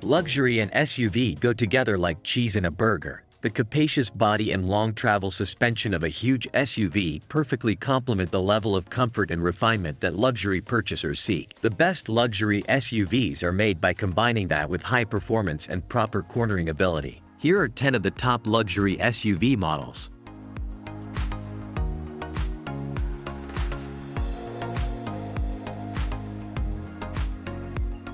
Luxury and SUV go together like cheese and a burger. The capacious body and long travel suspension of a huge SUV perfectly complement the level of comfort and refinement that luxury purchasers seek. The best luxury SUVs are made by combining that with high performance and proper cornering ability. Here are 10 of the top luxury SUV models.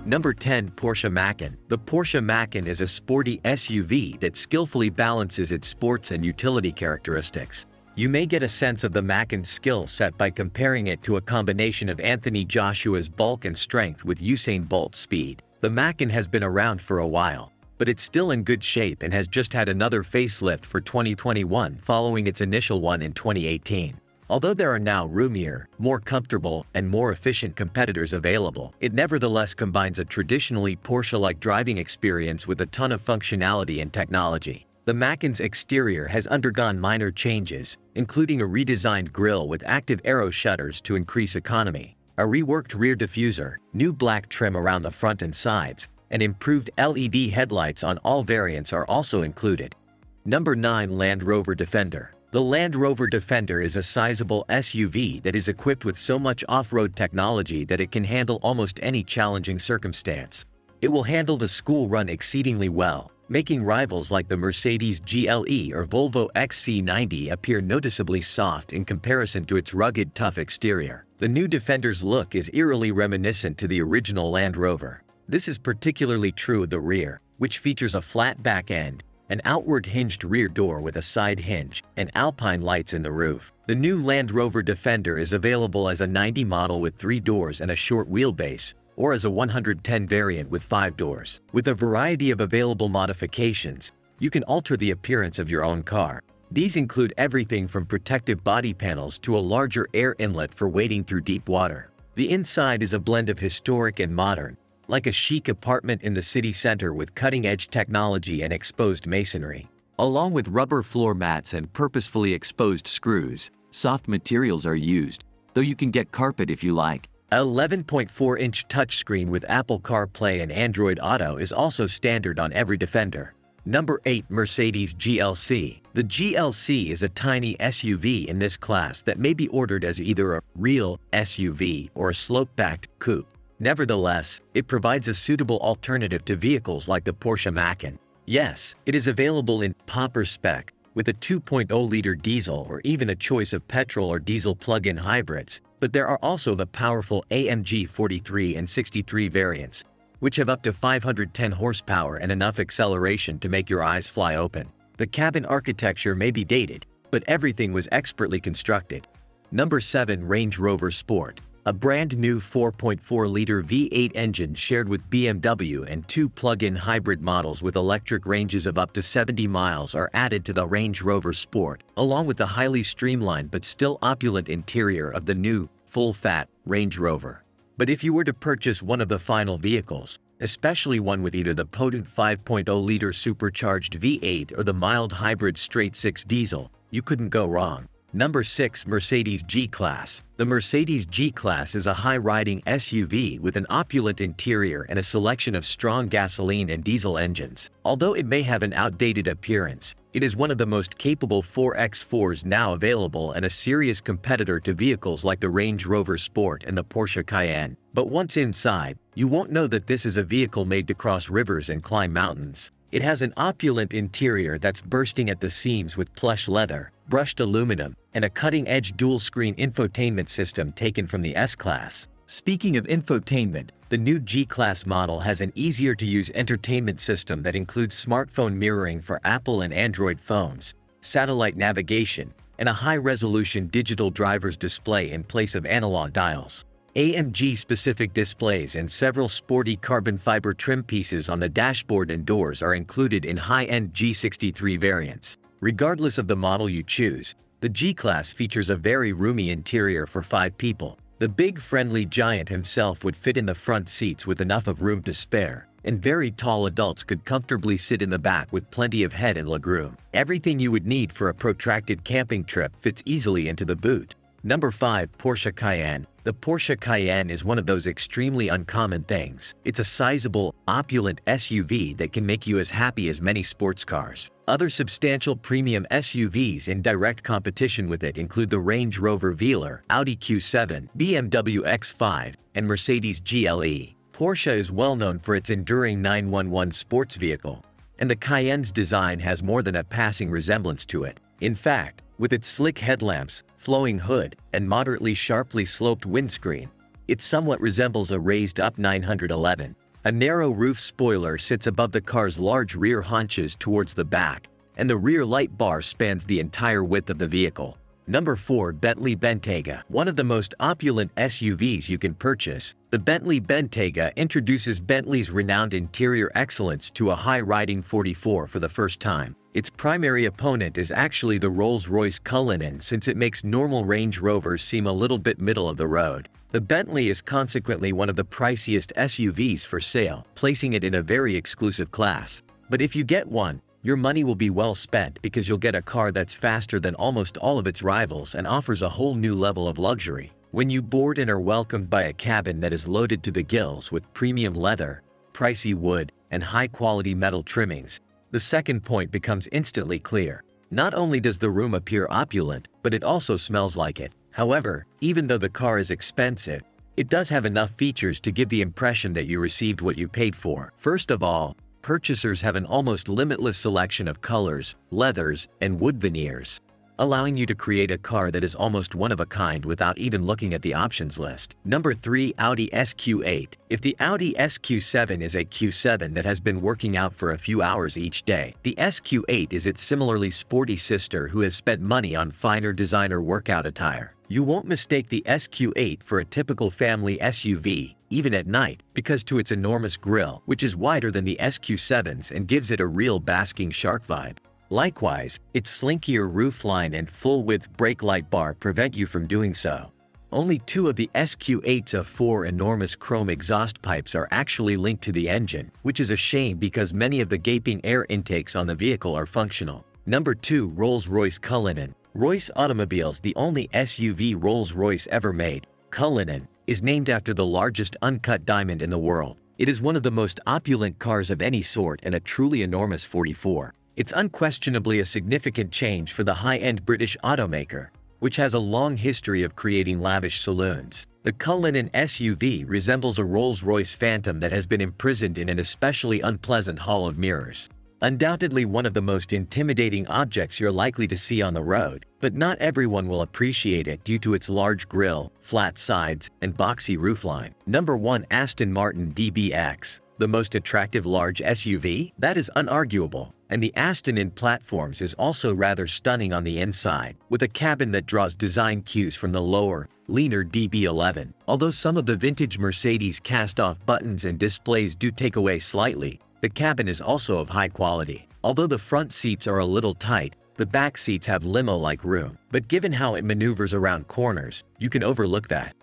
Number 10. Porsche Macan. The Porsche Macan is a sporty SUV that skillfully balances its sports and utility characteristics. You may get a sense of the Macan's skill set by comparing it to a combination of Anthony Joshua's bulk and strength with Usain Bolt's speed. The Macan has been around for a while, but it's still in good shape and has just had another facelift for 2021 following its initial one in 2018. Although there are now roomier, more comfortable, and more efficient competitors available, it nevertheless combines a traditionally Porsche-like driving experience with a ton of functionality and technology. The Macan's exterior has undergone minor changes, including a redesigned grille with active aero shutters to increase economy, a reworked rear diffuser, new black trim around the front and sides, and improved LED headlights on all variants are also included. Number 9. Land Rover Defender. The Land Rover Defender is a sizable SUV that is equipped with so much off-road technology that it can handle almost any challenging circumstance. It will handle the school run exceedingly well, making rivals like the Mercedes GLE or Volvo XC90 appear noticeably soft in comparison to its rugged, tough exterior. The new Defender's look is eerily reminiscent to the original Land Rover. This is particularly true of the rear, which features a flat back end, an outward hinged rear door with a side hinge, and alpine lights in the roof. The new Land Rover Defender is available as a 90 model with 3 doors and a short wheelbase, or as a 110 variant with 5 doors. With a variety of available modifications, you can alter the appearance of your own car. These include everything from protective body panels to a larger air inlet for wading through deep water. The inside is a blend of historic and modern, like a chic apartment in the city center with cutting-edge technology and exposed masonry. Along with rubber floor mats and purposefully exposed screws, soft materials are used, though you can get carpet if you like. A 11.4-inch touchscreen with Apple CarPlay and Android Auto is also standard on every Defender. Number 8. Mercedes GLC. The GLC is a tiny SUV in this class that may be ordered as either a real SUV or a slope-backed coupe. Nevertheless, it provides a suitable alternative to vehicles like the Porsche Macan. Yes, it is available in popper spec, with a 2.0-liter diesel or even a choice of petrol or diesel plug-in hybrids, but there are also the powerful AMG 43 and 63 variants, which have up to 510 horsepower and enough acceleration to make your eyes fly open. The cabin architecture may be dated, but everything was expertly constructed. Number 7. Range Rover Sport. A brand new 4.4-liter V8 engine shared with BMW and 2 plug-in hybrid models with electric ranges of up to 70 miles are added to the Range Rover Sport, along with the highly streamlined but still opulent interior of the new, full-fat Range Rover. But if you were to purchase one of the final vehicles, especially one with either the potent 5.0-liter supercharged V8 or the mild hybrid straight-six diesel, you couldn't go wrong. Number 6. Mercedes G-Class. The Mercedes G-Class is a high-riding SUV with an opulent interior and a selection of strong gasoline and diesel engines. Although it may have an outdated appearance, it is one of the most capable 4x4s now available and a serious competitor to vehicles like the Range Rover Sport and the Porsche Cayenne. But once inside, you won't know that this is a vehicle made to cross rivers and climb mountains. It has an opulent interior that's bursting at the seams with plush leather, brushed aluminum, and a cutting-edge dual-screen infotainment system taken from the S-Class. Speaking of infotainment, the new G-Class model has an easier-to-use entertainment system that includes smartphone mirroring for Apple and Android phones, satellite navigation, and a high-resolution digital driver's display in place of analog dials. AMG-specific displays and several sporty carbon fiber trim pieces on the dashboard and doors are included in high-end G63 variants. Regardless of the model you choose, the G-Class features a very roomy interior for 5 people. The big friendly giant himself would fit in the front seats with enough of room to spare, and very tall adults could comfortably sit in the back with plenty of head and legroom. Everything you would need for a protracted camping trip fits easily into the boot. Number 5. Porsche Cayenne. The Porsche Cayenne is one of those extremely uncommon things. It's a sizable, opulent SUV that can make you as happy as many sports cars. Other substantial premium SUVs in direct competition with it include the Range Rover Velar, Audi Q7, BMW X5, and Mercedes GLE. Porsche is well known for its enduring 911 sports vehicle, and the Cayenne's design has more than a passing resemblance to it. In fact, with its slick headlamps, flowing hood, and moderately sharply sloped windscreen, it somewhat resembles a raised-up 911. A narrow roof spoiler sits above the car's large rear haunches towards the back, and the rear light bar spans the entire width of the vehicle. Number 4. Bentley Bentayga. One of the most opulent SUVs you can purchase, the Bentley Bentayga introduces Bentley's renowned interior excellence to a high-riding 44 for the first time. Its primary opponent is actually the Rolls-Royce Cullinan, since it makes normal Range Rovers seem a little bit middle of the road. The Bentley is consequently one of the priciest SUVs for sale, placing it in a very exclusive class. But if you get one, your money will be well spent, because you'll get a car that's faster than almost all of its rivals and offers a whole new level of luxury. When you board and are welcomed by a cabin that is loaded to the gills with premium leather, pricey wood, and high-quality metal trimmings, the second point becomes instantly clear. Not only does the room appear opulent, but it also smells like it. However, even though the car is expensive, it does have enough features to give the impression that you received what you paid for. First of all, purchasers have an almost limitless selection of colors, leathers, and wood veneers, allowing you to create a car that is almost one of a kind without even looking at the options list. Number 3. Audi SQ8. If the Audi SQ7 is a Q7 that has been working out for a few hours each day, the SQ8 is its similarly sporty sister who has spent money on finer designer workout attire. You won't mistake the SQ8 for a typical family SUV, even at night, because to its enormous grille, which is wider than the SQ7's and gives it a real basking shark vibe. Likewise, its slinkier roofline and full-width brake light bar prevent you from doing so. Only 2 of the SQ8's of 4 enormous chrome exhaust pipes are actually linked to the engine, which is a shame because many of the gaping air intakes on the vehicle are functional. Number 2. Rolls-Royce Cullinan. Royce Automobiles, the only SUV Rolls-Royce ever made, Cullinan, is named after the largest uncut diamond in the world. It is one of the most opulent cars of any sort and a truly enormous 44. It's unquestionably a significant change for the high-end British automaker, which has a long history of creating lavish saloons. The Cullinan SUV resembles a Rolls-Royce Phantom that has been imprisoned in an especially unpleasant hall of mirrors. Undoubtedly one of the most intimidating objects you're likely to see on the road, but not everyone will appreciate it due to its large grille, flat sides, and boxy roofline. Number 1. Aston Martin DBX. The most attractive large SUV? That is unarguable, and the Aston in platforms is also rather stunning on the inside, with a cabin that draws design cues from the lower, leaner DB11. Although some of the vintage Mercedes cast-off buttons and displays do take away slightly, the cabin is also of high quality. Although the front seats are a little tight, the back seats have limo-like room, but given how it maneuvers around corners, you can overlook that.